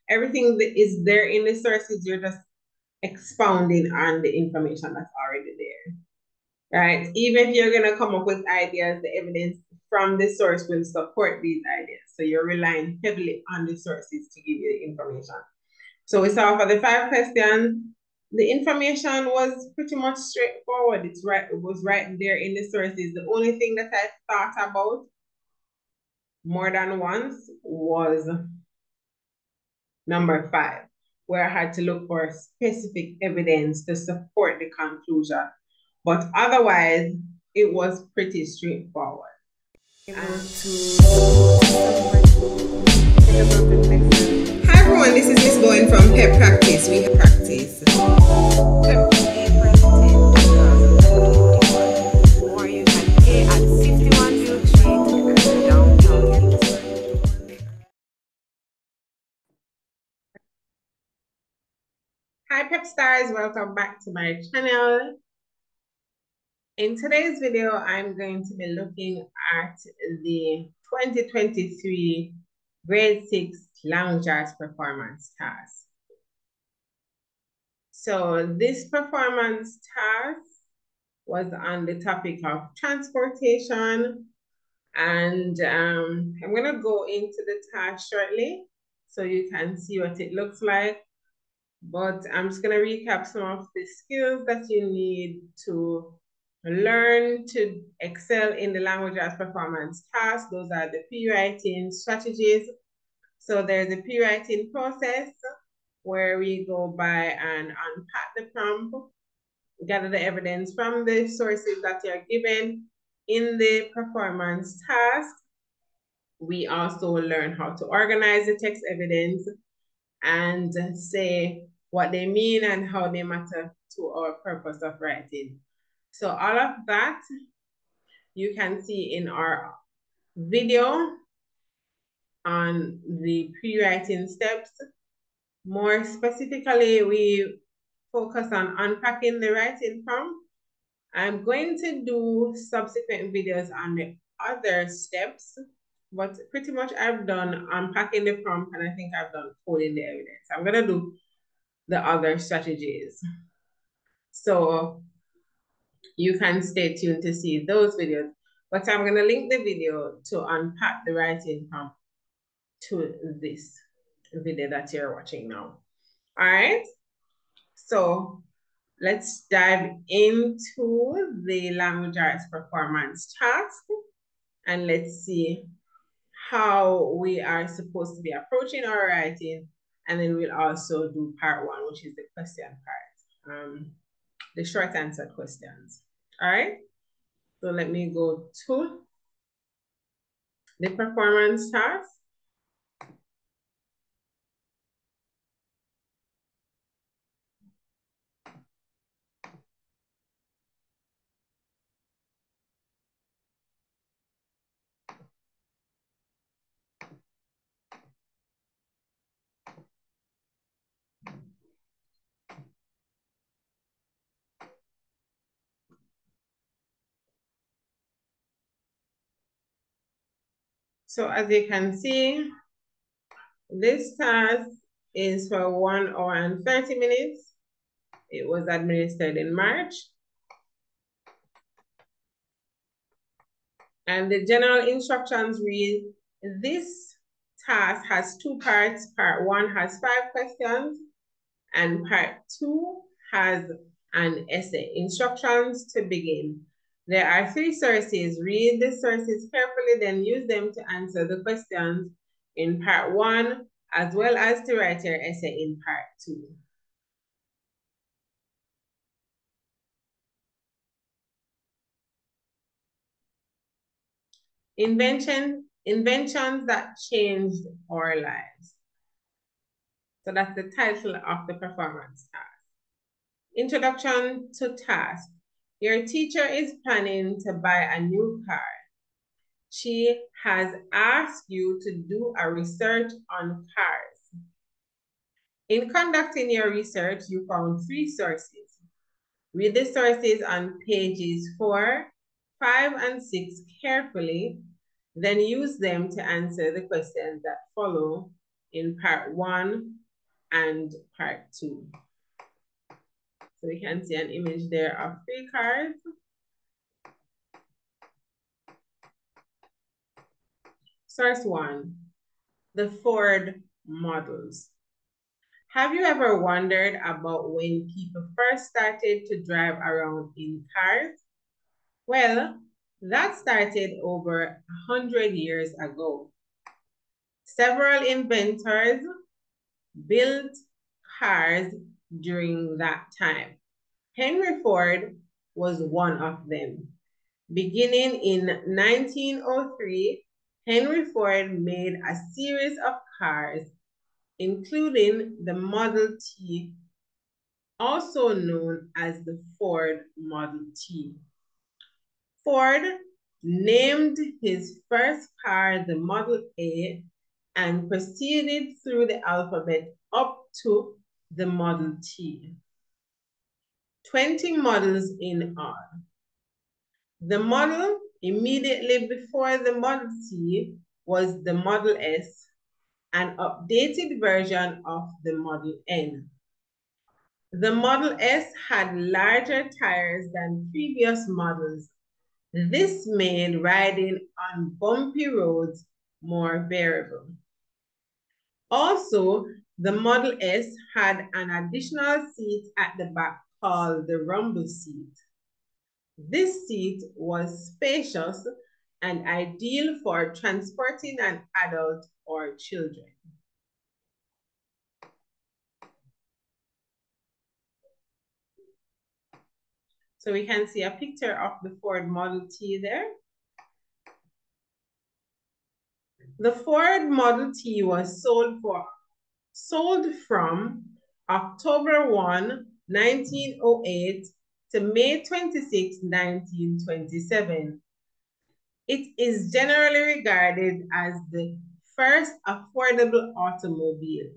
Everything that is there in the sources, you're just expounding on the information that's already there, right? Even if you're gonna come up with ideas, the evidence from the source will support these ideas. So you're relying heavily on the sources to give you the information. So we saw for the 5 questions, the information was pretty much straightforward. It's right, it was right there in the sources. The only thing that I thought about more than once was number 5, where I had to look for specific evidence to support the conclusion. But otherwise, it was pretty straightforward. Hi everyone, this is Miss Bowen from Pep Practice. We have practice. Pep or you can pay at 51 Duke Street, downtown. Hi Pep Stars, welcome back to my channel. In today's video, I'm going to be looking at the 2023 Grade 6 Language Arts Performance Task. So this performance task was on the topic of transportation, and I'm going to go into the task shortly so you can see what it looks like. But I'm just going to recap some of the skills that you need to learn to excel in the language arts performance task. Those are the pre-writing strategies. So there's a pre-writing process where we go by and unpack the prompt, gather the evidence from the sources that you're given in the performance task. We also learn how to organize the text evidence and say what they mean and how they matter to our purpose of writing. So all of that you can see in our video on the pre-writing steps. More specifically, we focus on unpacking the writing prompt. I'm going to do subsequent videos on the other steps, but pretty much I've done unpacking the prompt and I think I've done coding the evidence. I'm gonna do the other strategies. So you can stay tuned to see those videos, but I'm gonna link the video to unpack the writing prompt to this video that you're watching now. All right, so let's dive into the language arts performance task and let's see how we are supposed to be approaching our writing. And then we'll also do part 1, which is the question part, the short answer questions. All right, so let me go to the performance task. So as you can see, this task is for 1 hour and 30 minutes. It was administered in March. And the general instructions read, this task has 2 parts. Part 1 has 5 questions and part 2 has an essay. Instructions to begin. There are 3 sources. Read the sources carefully, then use them to answer the questions in part 1, as well as to write your essay in part 2. Inventions that changed our lives. So that's the title of the performance task. Introduction to task. Your teacher is planning to buy a new car. She has asked you to do a research on cars. In conducting your research, you found 3 sources. Read the sources on pages 4, 5, and 6 carefully, then use them to answer the questions that follow in part 1 and part 2. So we can see an image there of 3 cars. Source 1, the Ford models. Have you ever wondered about when people first started to drive around in cars? Well, that started over 100 years ago. Several inventors built cars during that time. Henry Ford was one of them. Beginning in 1903, Henry Ford made a series of cars, including the Model T, also known as the Ford Model T. Ford named his first car the Model A and proceeded through the alphabet up to the Model T. 20 models in all. The model immediately before the Model T was the Model S, an updated version of the Model N. The Model S had larger tires than previous models. This made riding on bumpy roads more bearable. Also, the Model S had an additional seat at the back called the rumble seat. This seat was spacious and ideal for transporting an adult or children. So we can see a picture of the Ford Model T there. The Ford Model T was sold from October 1, 1908 to May 26, 1927. It is generally regarded as the first affordable automobile.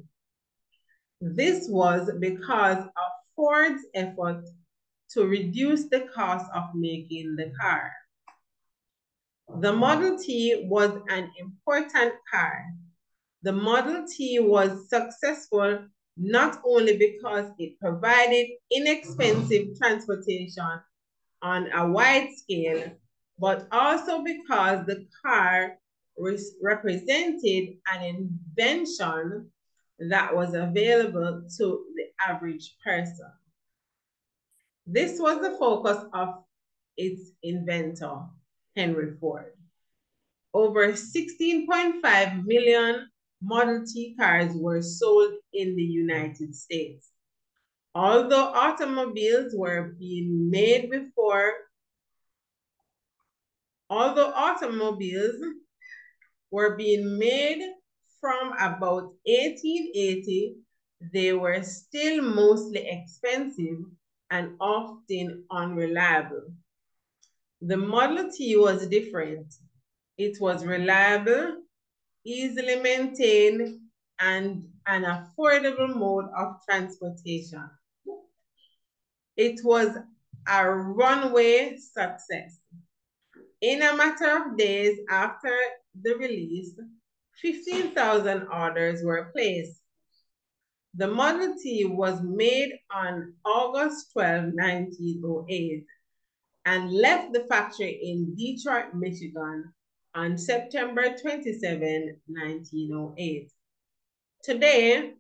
This was because of Ford's effort to reduce the cost of making the car. The Model T was an important car. The Model T was successful not only because it provided inexpensive transportation on a wide scale, but also because the car represented an invention that was available to the average person. This was the focus of its inventor, Henry Ford. Over 16.5 million Model T cars were sold in the United States. Although automobiles were being made from about 1880, they were still mostly expensive and often unreliable. The Model T was different. It was reliable, easily maintained, and an affordable mode of transportation. It was a runaway success. In a matter of days after the release, 15,000 orders were placed. The Model T was made on August 12, 1908, and left the factory in Detroit, Michigan on September 27, 1908. Today,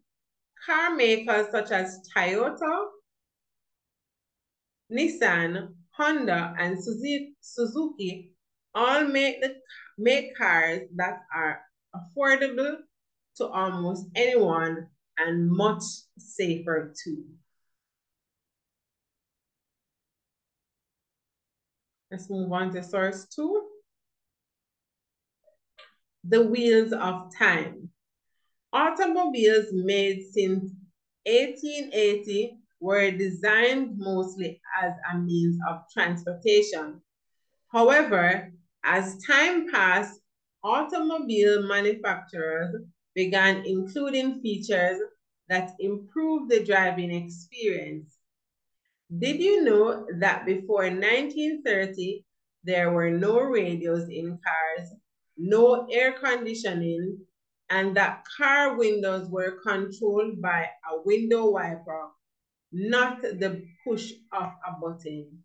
car makers such as Toyota, Nissan, Honda, and Suzuki all make cars that are affordable to almost anyone and much safer too. Let's move on to source 2. The wheels of time. Automobiles made since 1880 were designed mostly as a means of transportation. However, as time passed, automobile manufacturers began including features that improve the driving experience. Did you know that before 1930, there were no radios in cars, no air conditioning, and that car windows were controlled by a window wiper, not the push of a button.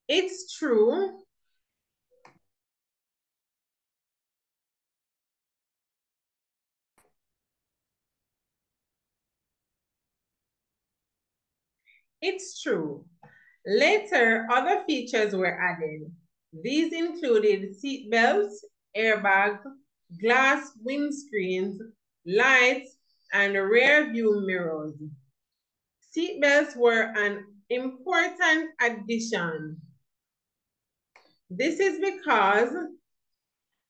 It's true. It's true. Later, other features were added. These included seat belts, airbags, glass windscreens, lights, and rear view mirrors. Seat belts were an important addition. This is because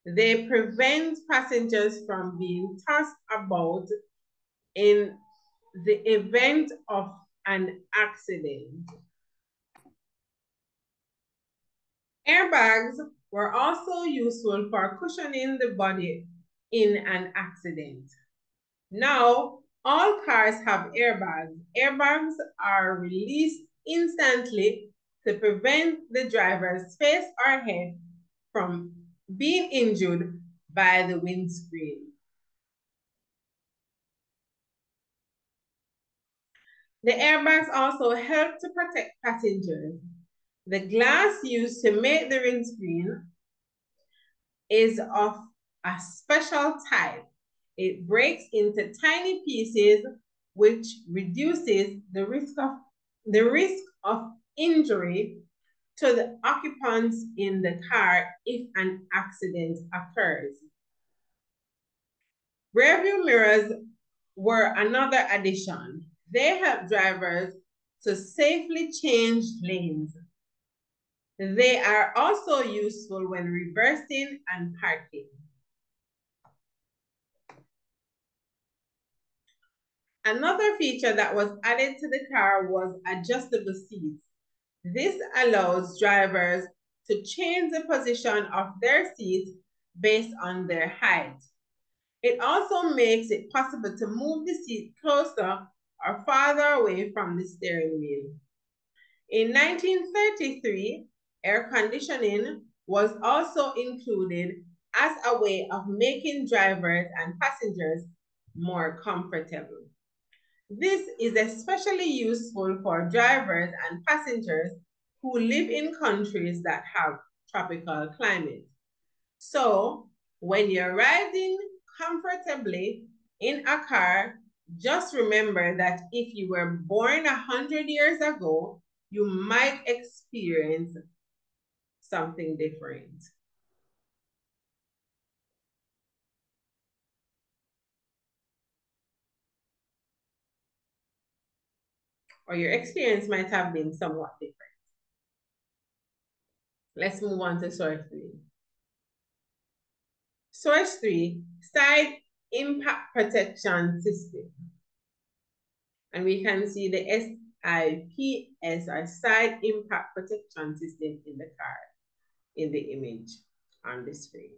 they prevent passengers from being tossed about in the event of an accident. Airbags were also useful for cushioning the body in an accident. Now, all cars have airbags. Airbags are released instantly to prevent the driver's face or head from being injured by the windscreen. The airbags also help to protect passengers. The glass used to make the windscreen is of a special type. It breaks into tiny pieces, which reduces the risk of injury to the occupants in the car if an accident occurs. Rearview mirrors were another addition. They help drivers to safely change lanes. They are also useful when reversing and parking. Another feature that was added to the car was adjustable seats. This allows drivers to change the position of their seats based on their height. It also makes it possible to move the seat closer or farther away from the steering wheel. In 1933, air conditioning was also included as a way of making drivers and passengers more comfortable. This is especially useful for drivers and passengers who live in countries that have tropical climate. So when you're riding comfortably in a car, just remember that if you were born 100 years ago, you might experience something different. Or your experience might have been somewhat different. Let's move on to source 3. Source 3, side impact protection system. And we can see the SIPS, or side impact protection system, in the car, in the image on the screen.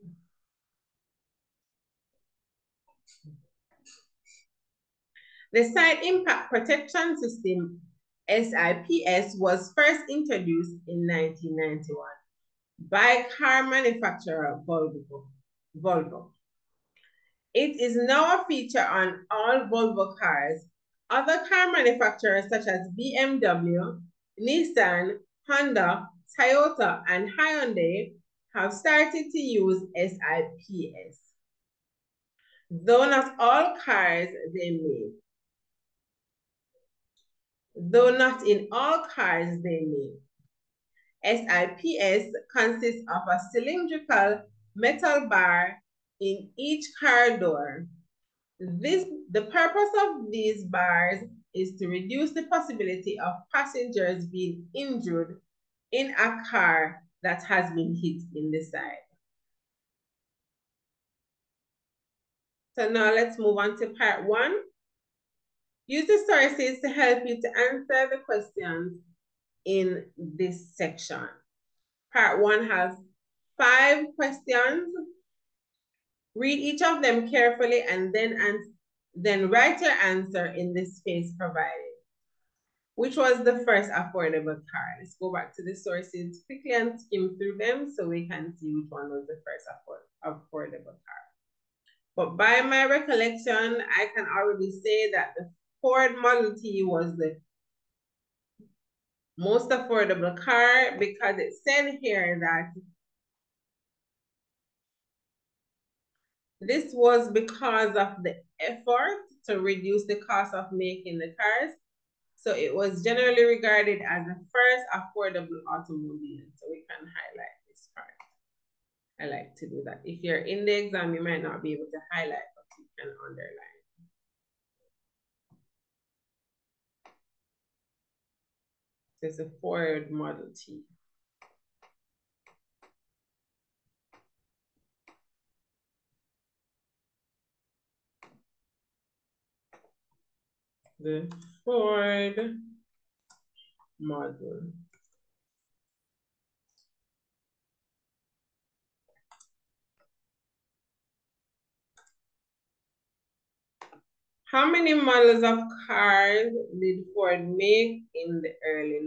The side impact protection system, SIPS, was first introduced in 1991 by car manufacturer Volvo. It is now a feature on all Volvo cars. Other car manufacturers such as BMW, Nissan, Honda, Toyota, and Hyundai have started to use SIPS. Though not all cars they make. Though not in all cars they make. SIPS consists of a cylindrical metal bar in each car door. The purpose of these bars is to reduce the possibility of passengers being injured in a car that has been hit in the side. So now let's move on to part 1. Use the sources to help you to answer the questions in this section. Part 1 has 5 questions. Read each of them carefully and then write your answer in the space provided. Which was the first affordable car? Let's go back to the sources quickly and skim through them so we can see which one was the first affordable car. But by my recollection, I can already say that the Ford Model T was the most affordable car because it said here that this was because of the effort to reduce the cost of making the cars. So it was generally regarded as the first affordable automobile. So we can highlight this part. I like to do that. If you're in the exam, you might not be able to highlight, but you can underline. There's a Ford Model T. The Ford model. How many models of cars did Ford make in the early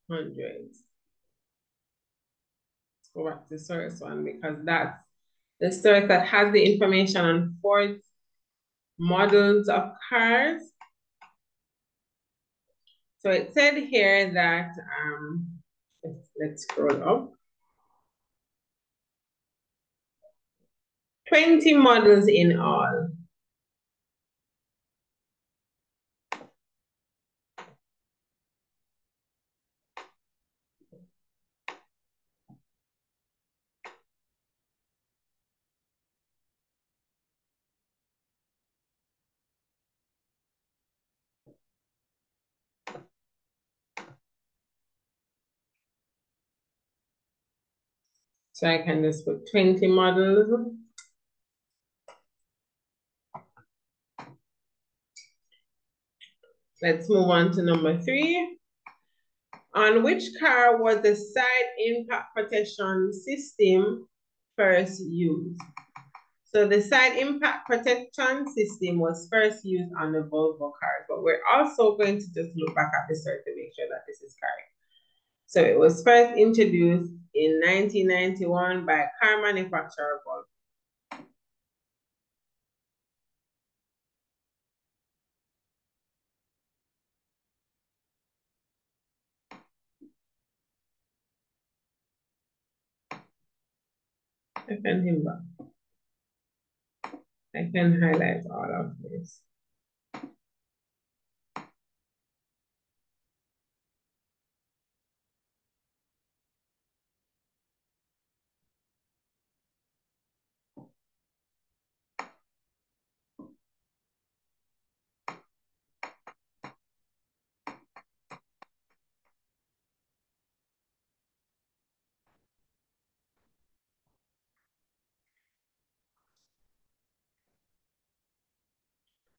1900s? Let's go back to the source one because that's the source that has the information on Ford's models of cars. So it said here that, let's scroll up. 20 models in all. So I can just put 20 models. Let's move on to number 3. On which car was the side impact protection system first used? So the side impact protection system was first used on the Volvo cars, but we're also going to just look back at the cert to make sure that this is correct. So it was first introduced in 1991 by car manufacturer Volvo. I can highlight all of this.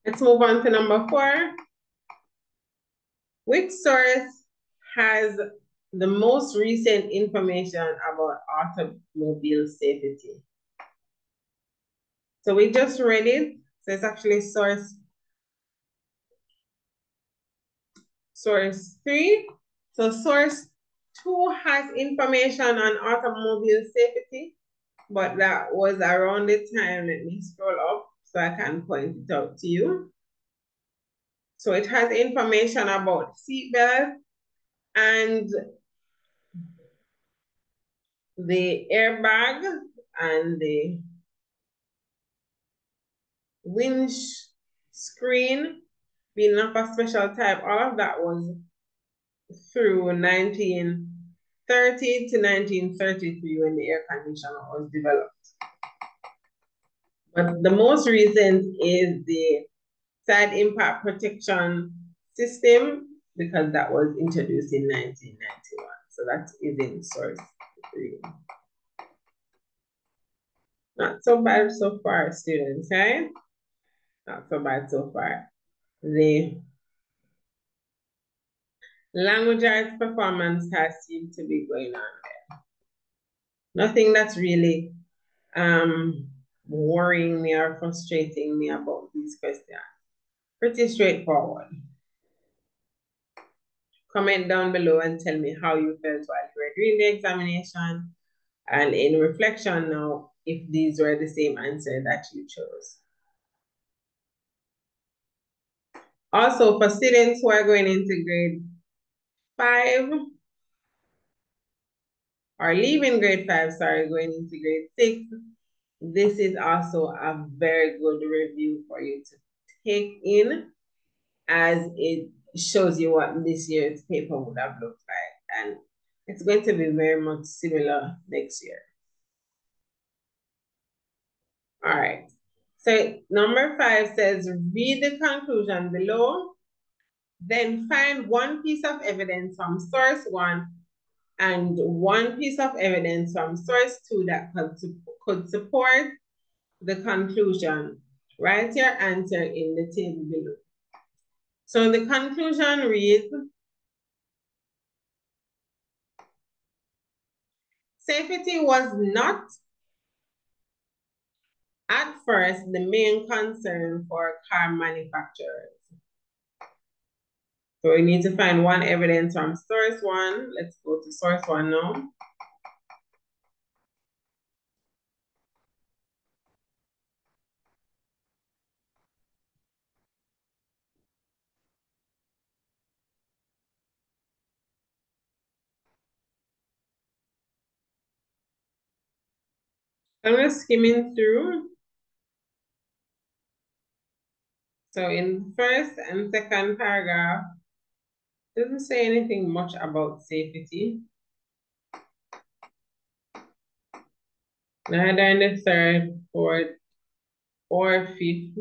Let's move on to number 4. Which source has the most recent information about automobile safety? So we just read it. So it's actually source 3. So source 2 has information on automobile safety, but that was around the time, let me scroll up so I can point it out to you. So it has information about seatbelts and the airbag and the windscreen being of a special type. All of that was through 1930 to 1933 when the air conditioner was developed. But the most recent is the side impact protection system because that was introduced in 1991. So that is in source 3. Not so bad so far, students, right? Not so bad so far. The language arts performance test seems to be going on there. Nothing that's really worrying me or frustrating me about these questions. Pretty straightforward. Comment down below and tell me how you felt while you were doing the examination. And in reflection now, if these were the same answer that you chose. Also, for students who are going into grade 5, or leaving grade 5, sorry, going into grade 6, this is also a very good review for you to take in, as it shows you what this year's paper would have looked like. And it's going to be very much similar next year. All right. So number 5 says, read the conclusion below, then find one piece of evidence from source 1 and one piece of evidence from source 2 that could support the conclusion. Write your answer in the table below. So the conclusion reads, safety was not at first the main concern for car manufacturers. So we need to find one evidence from source 1. Let's go to source 1 now. I'm just skimming through. So in first and second paragraph, doesn't say anything much about safety. Neither in the third, fourth, or fifth.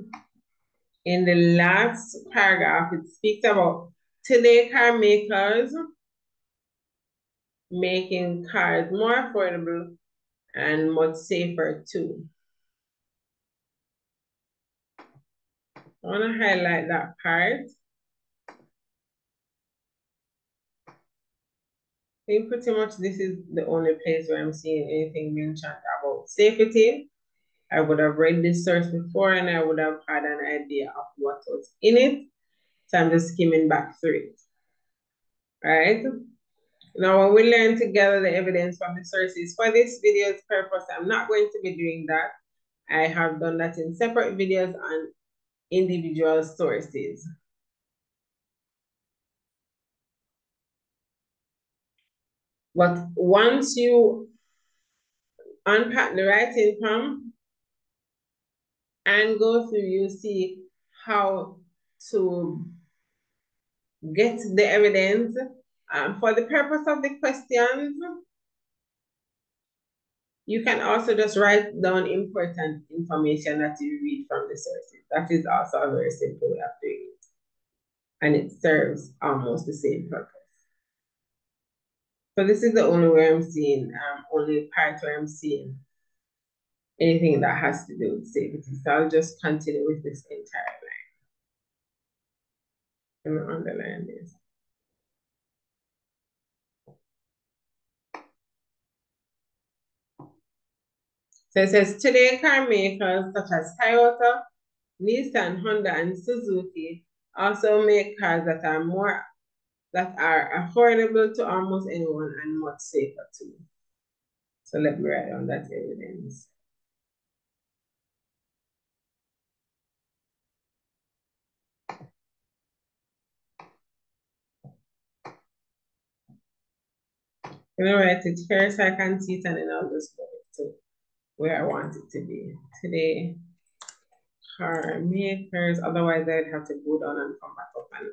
In the last paragraph, it speaks about today car makers making cars more affordable and much safer too. I want to highlight that part. I think pretty much this is the only place where I'm seeing anything mentioned about safety. I would have read this source before and I would have had an idea of what was in it. So I'm just skimming back through it. All right. Now, when we learn together the evidence from the sources for this video's purpose, I'm not going to be doing that. I have done that in separate videos on individual sources. But once you unpack the writing from and go through, you see how to get the evidence. For the purpose of the questions, you can also just write down important information that you read from the sources. That is also a very simple way of doing it. And it serves almost the same purpose. So this is the only way I'm seeing, only part where I'm seeing anything that has to do with safety. So I'll just continue with this entire line. I'm gonna underline this. So it says, today car makers such as Toyota, Nissan, Honda, and Suzuki also make cars that are affordable to almost anyone and much safer too. So let me write down that evidence. I'm gonna write it here so I can see it and then I'll just go to where I want it to be. Today, car makers, otherwise I'd have to go down and come back up, and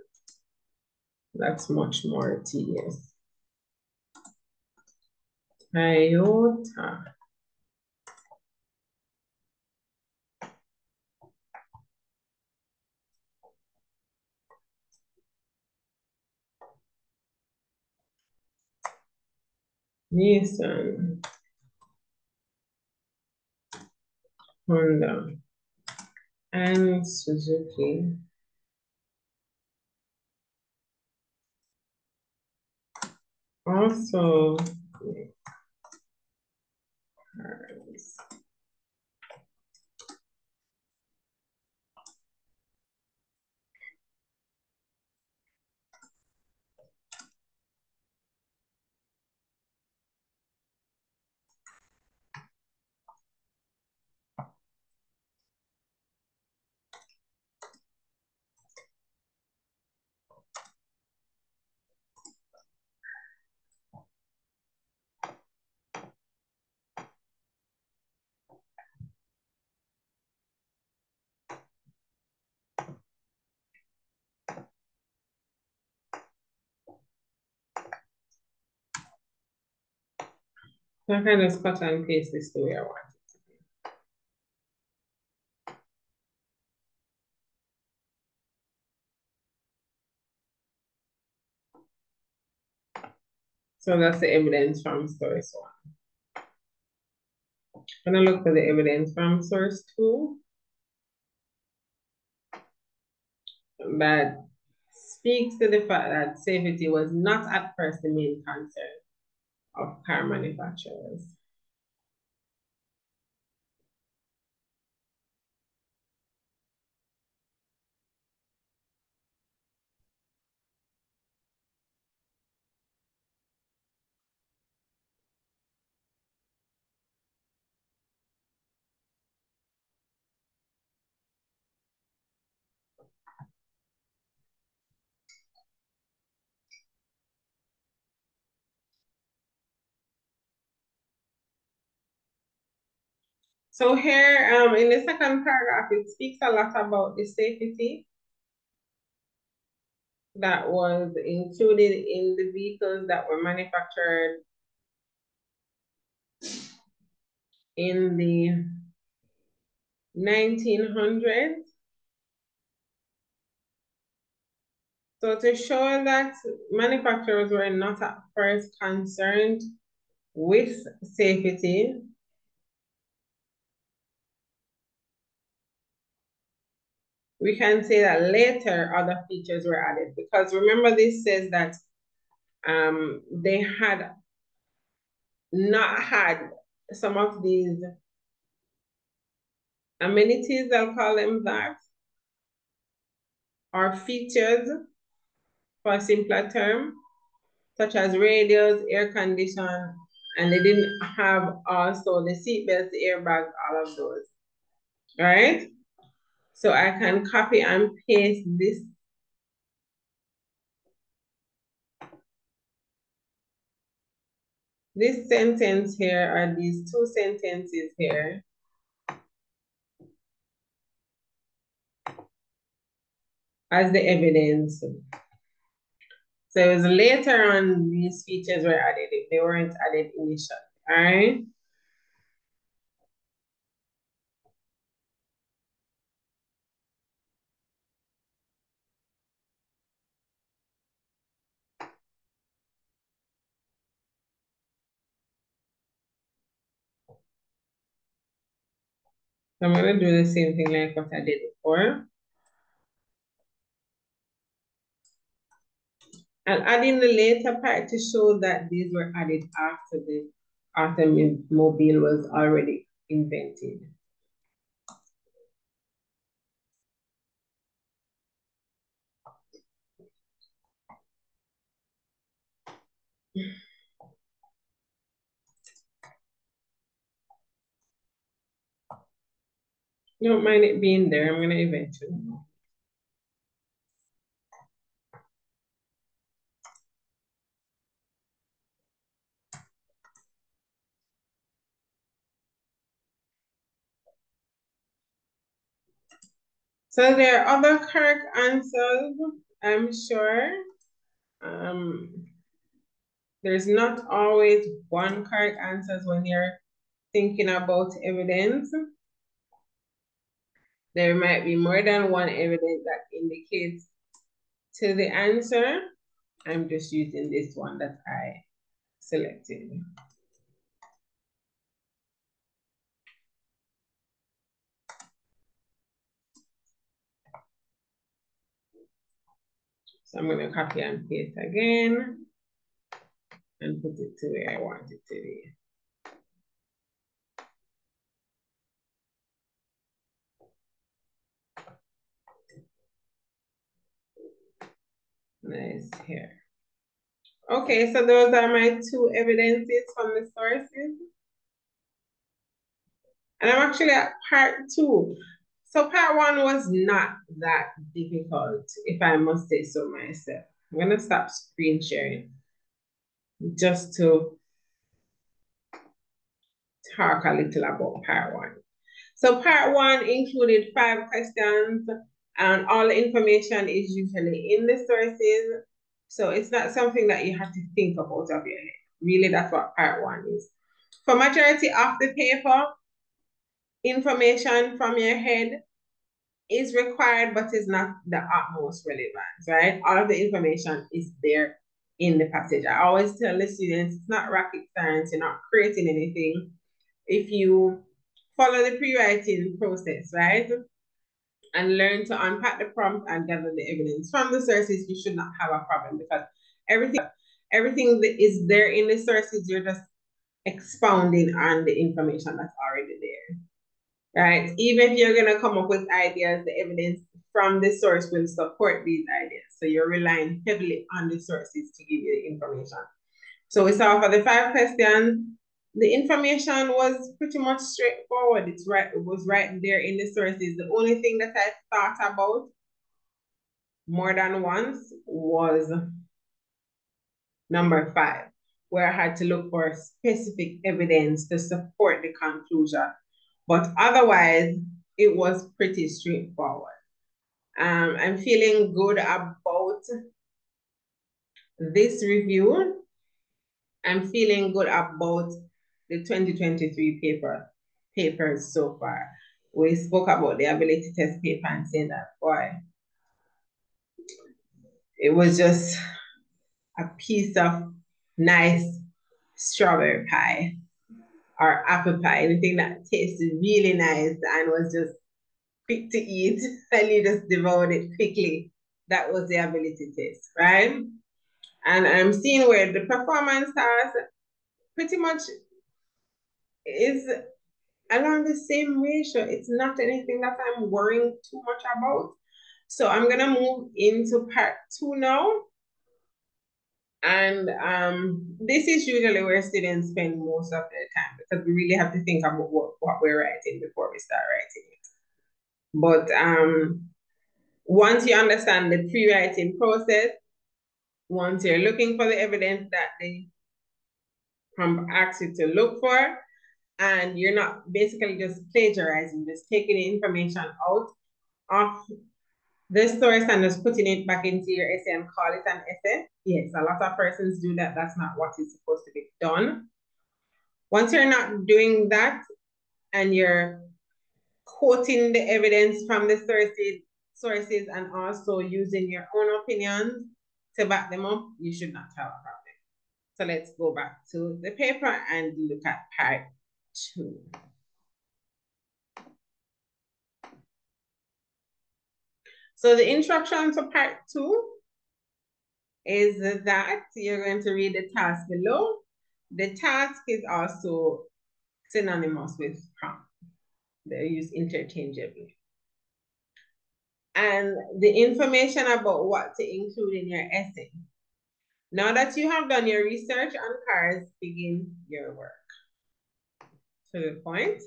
that's much more tedious. Toyota. Nissan. Honda. And Suzuki. Also, cars. So I can just cut and paste this the way I want it to be. So that's the evidence from source one. I'm gonna look for the evidence from source two that speaks to the fact that safety was not at first the main concern of car manufacturers. So here, in the second paragraph, it speaks a lot about the safety that was included in the vehicles that were manufactured in the 1900s. So to show that manufacturers were not at first concerned with safety, we can say that later other features were added, because remember this says that they had not had some of these amenities, I'll call them that, or features for a simpler term, such as radios, air condition, and they didn't have also the seat belts, the airbags, all of those, right? So I can copy and paste this sentence here, or these two sentences here, as the evidence. So it was later on these features were added, if they weren't added initially, all right? So I'm gonna do the same thing like what I did before. And adding the later part to show that these were added after the automobile was already invented. Don't mind it being there. I'm gonna eventually. So there are other correct answers, I'm sure. There's not always one correct answer when you're thinking about evidence. There might be more than one evidence that indicates to the answer. I'm just using this one that I selected. So I'm going to copy and paste again and put it to where I want it to be. Nice here. Okay, so those are my two evidences from the sources. And I'm actually at part two. So part one was not that difficult, if I must say so myself. I'm gonna stop screen sharing just to talk a little about part one. So part one included 5 questions, and all the information is usually in the sources. So it's not something that you have to think about of your head. Really, that's what part one is. For majority of the paper, information from your head is required, but is not the utmost relevance, right? All of the information is there in the passage. I always tell the students, it's not rocket science, you're not creating anything. If you follow the pre-writing process, right? And learn to unpack the prompt and gather the evidence from the sources, you should not have a problem, because everything that is there in the sources, you're just expounding on the information that's already there, right? Even if you're gonna come up with ideas, the evidence from the source will support these ideas. So you're relying heavily on the sources to give you the information. So we saw for the 5 questions, the information was pretty much straightforward. It was right there in the sources. The only thing that I thought about more than once was number 5, where I had to look for specific evidence to support the conclusion. But otherwise, it was pretty straightforward. I'm feeling good about this review. I'm feeling good about the 2023 papers so far. We spoke about the ability test paper and saying that, boy, it was just a piece of nice strawberry pie or apple pie, anything that tasted really nice and was just quick to eat and you just devoured it quickly. That was the ability test, right? And I'm seeing where the performance task pretty much is along the same ratio. It's not anything that I'm worrying too much about. So I'm gonna move into part 2 now. And this is usually where students spend most of their time, because we really have to think about what we're writing before we start writing it. But once you understand the pre-writing process, once you're looking for the evidence that they ask you to look for, and you're not basically just plagiarizing, just taking the information out of the source and just putting it back into your essay and call it an essay. Yes, a lot of persons do that. That's not what is supposed to be done. Once you're not doing that and you're quoting the evidence from the sources and also using your own opinions to back them up, you should not have a problem. So let's go back to the paper and look at part 2. So the instruction to part 2 is that you're going to read the task below. The task is also synonymous with prompt. They're used interchangeably. And the information about what to include in your essay. Now that you have done your research on cars, begin your work. To the point.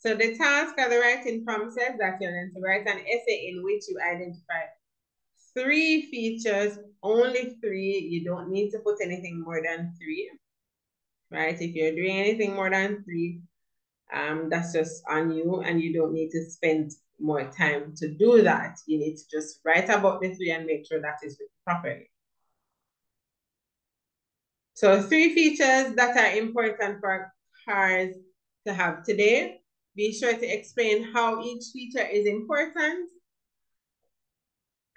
So the task or the writing prompt says that you're going to write an essay in which you identify 3 features, only 3. You don't need to put anything more than 3, right? If you're doing anything more than 3, that's just on you, and you don't need to spend more time to do that. You need to just write about the 3 and make sure that is written properly. So 3 features that are important for cars to have today. Be sure to explain how each feature is important.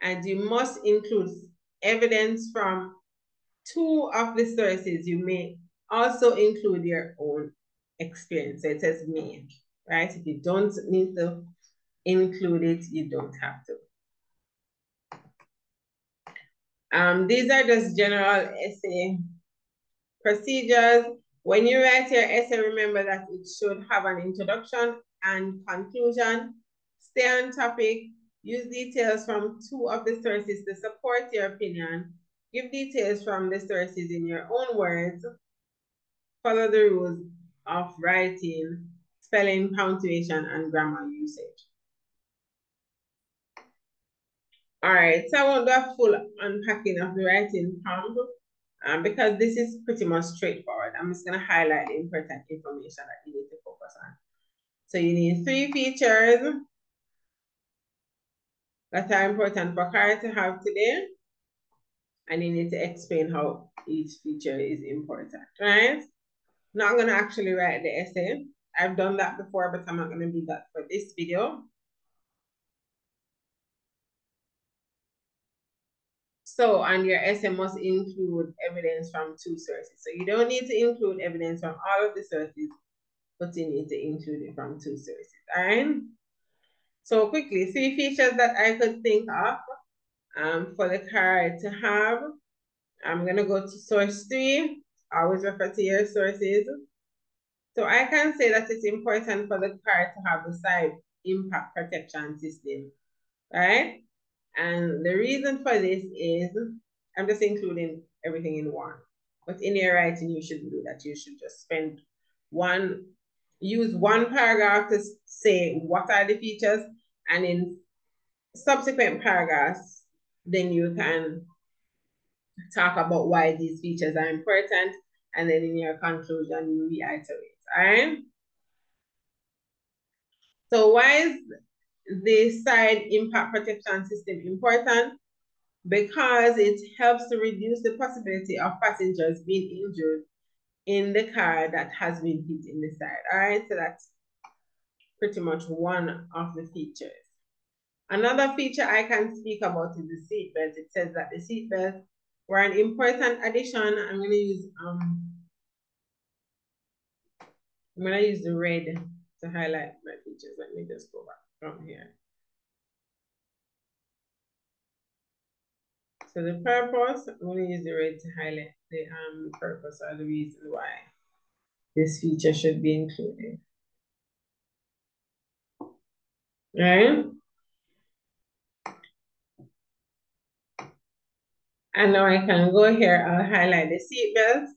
And you must include evidence from 2 of the sources. You may also include your own experience. So it says me, right? If you don't need to include it, you don't have to. These are just general essay procedures. When you write your essay, remember that it should have an introduction and conclusion. Stay on topic. Use details from 2 of the sources to support your opinion. Give details from the sources in your own words. Follow the rules of writing, spelling, punctuation, and grammar usage. All right, so I won't do a full unpacking of the writing prompt because this is pretty much straightforward. I'm just going to highlight the important information that you need to focus on. So you need 3 features that are important for cars to have today, and you need to explain how each feature is important, right? Not gonna actually write the essay. I've done that before, but I'm not gonna do that for this video. So, and your essay must include evidence from 2 sources. So you don't need to include evidence from all of the sources, but you need to include it from 2 sources, all right? So quickly, 3 features that I could think of for the card to have. I'm gonna go to source 3, always refer to your sources. So I can say that it's important for the card to have the side impact protection system, right? And the reason for this is, I'm just including everything in one. But in your writing, you shouldn't do that. You should just use one paragraph to say what are the features, and in subsequent paragraphs, then you can talk about why these features are important, and then in your conclusion, you reiterate, all right? So why is the side impact protection system important? Because it helps to reduce the possibility of passengers being injured in the car that has been hit in the side. All right, so that's pretty much one of the features. Another feature I can speak about is the seatbelt. It says that the seatbelts were an important addition. I'm gonna use the red to highlight my features. Let me just go back from here. So the purpose, I'm going to use the red to highlight the purpose or the reason why this feature should be included. Right? And now I can go here, I'll highlight the seatbelt.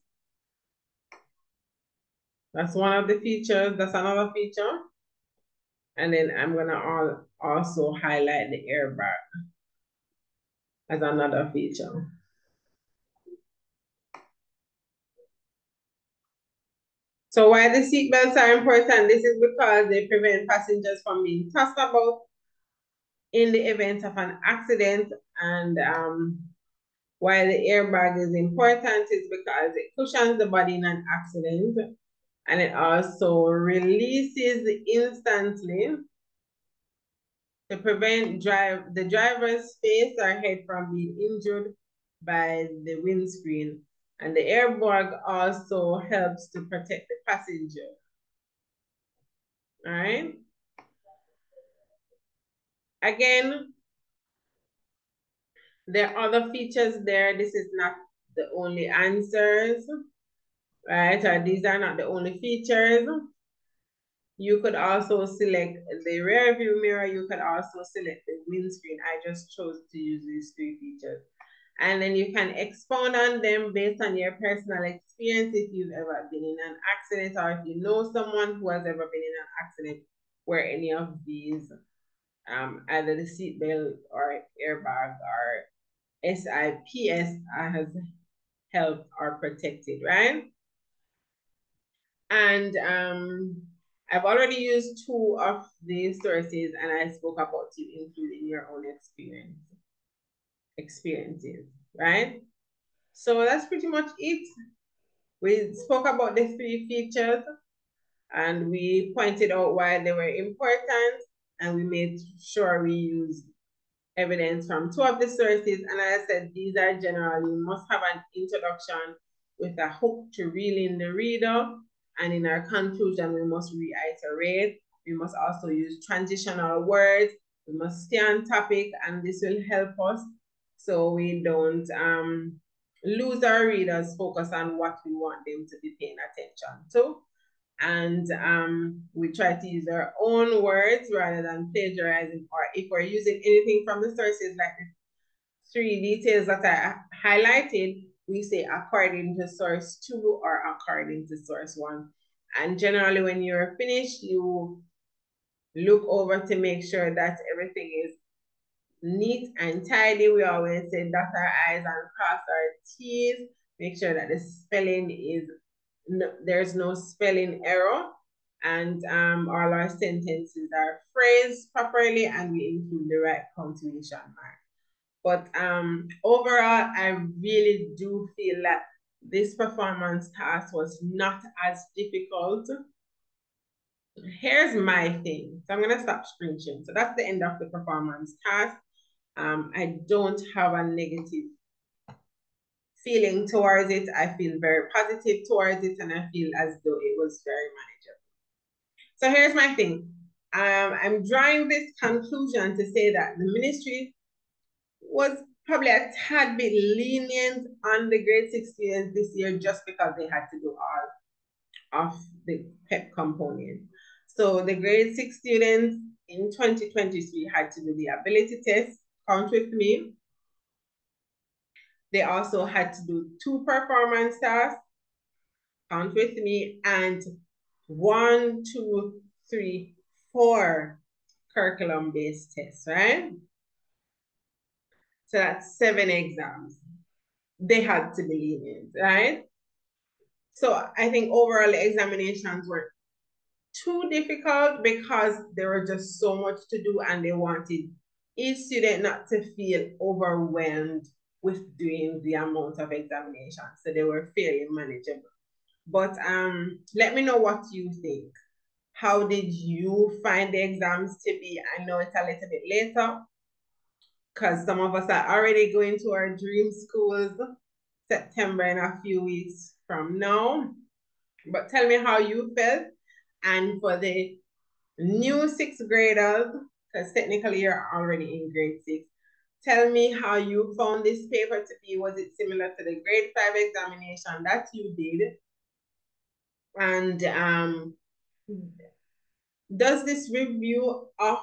That's one of the features, that's another feature. And then I'm gonna also highlight the airbag as another feature. So why the seatbelts are important? This is because they prevent passengers from being tossed about in the event of an accident. And why the airbag is important is because it cushions the body in an accident, and it also releases instantly to prevent the driver's face or head from being injured by the windscreen. And the airbag also helps to protect the passenger. All right. Again, there are other features there. This is not the only answers, right? Or these are not the only features. You could also select the rear view mirror. You could also select the windscreen. I just chose to use these 3 features. And then you can expound on them based on your personal experience, if you've ever been in an accident, or if you know someone who has ever been in an accident where any of these, either the seatbelt or airbag or SIPS has helped or protected, right? And I've already used 2 of these sources, and I spoke about you including your own experiences, right? So that's pretty much it. We spoke about the 3 features, and we pointed out why they were important, and we made sure we used evidence from 2 of the sources. And as I said, these are general. You must have an introduction with a hook to reel in the reader. And in our conclusion, we must reiterate. We must also use transitional words. We must stay on topic, and this will help us so we don't lose our readers' focus on what we want them to be paying attention to. And we try to use our own words rather than plagiarizing, or if we're using anything from the sources like the 3 details that I highlighted, we say according to source 2 or according to source 1. And generally when you're finished, you look over to make sure that everything is neat and tidy. We always say dot our I's and cross our T's. Make sure that the spelling is, there's no spelling error, and all our sentences are phrased properly, and we include the right punctuation mark. But overall, I really do feel that this performance task was not as difficult. Here's my thing. So I'm going to stop screen sharing. So that's the end of the performance task. I don't have a negative feeling towards it. I feel very positive towards it, and I feel as though it was very manageable. So here's my thing. I'm drawing this conclusion to say that the ministry was probably a tad bit lenient on the grade 6 students this year just because they had to do all of the PEP component. So the grade 6 students in 2023 had to do the ability test, count with me. They also had to do 2 performance tasks, count with me, and 1, 2, 3, 4 curriculum-based tests, right? So that's 7 exams. They had to be lenient, right? So I think overall the examinations were too difficult because there were just so much to do and they wanted each student not to feel overwhelmed with doing the amount of examinations. So they were fairly manageable. But let me know what you think. How did you find the exams to be? I know it's a little bit later because some of us are already going to our dream schools September in a few weeks from now. But tell me how you felt. And for the new 6th graders, because technically you're already in grade 6, tell me how you found this paper to be. Was it similar to the grade 5 examination that you did? And does this review of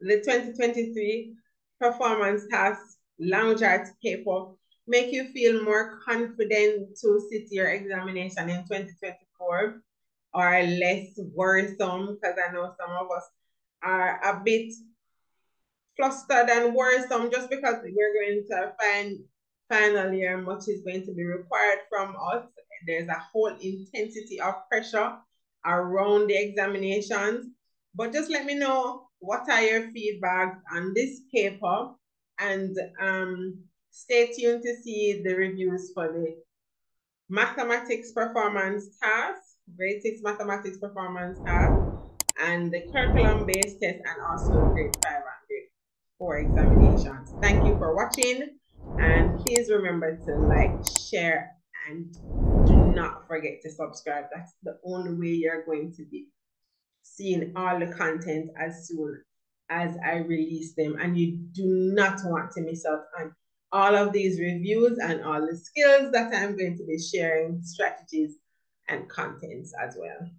the 2023 performance task language arts paper make you feel more confident to sit your examination in 2024 or less worrisome? Because I know some of us are a bit flustered and worrisome just because we're going to find final year much is going to be required from us. There's a whole intensity of pressure around the examinations. But just let me know what are your feedback on this paper, and stay tuned to see the reviews for the mathematics performance task, grade 6 mathematics performance task, and the curriculum-based test, and also grade 5 and grade 4 examinations. Thank you for watching, and please remember to like, share, and do not forget to subscribe. That's the only way you're going to be seeing all the content as soon as I release them, and you do not want to miss out on all of these reviews and all the skills that I'm going to be sharing, strategies and contents as well.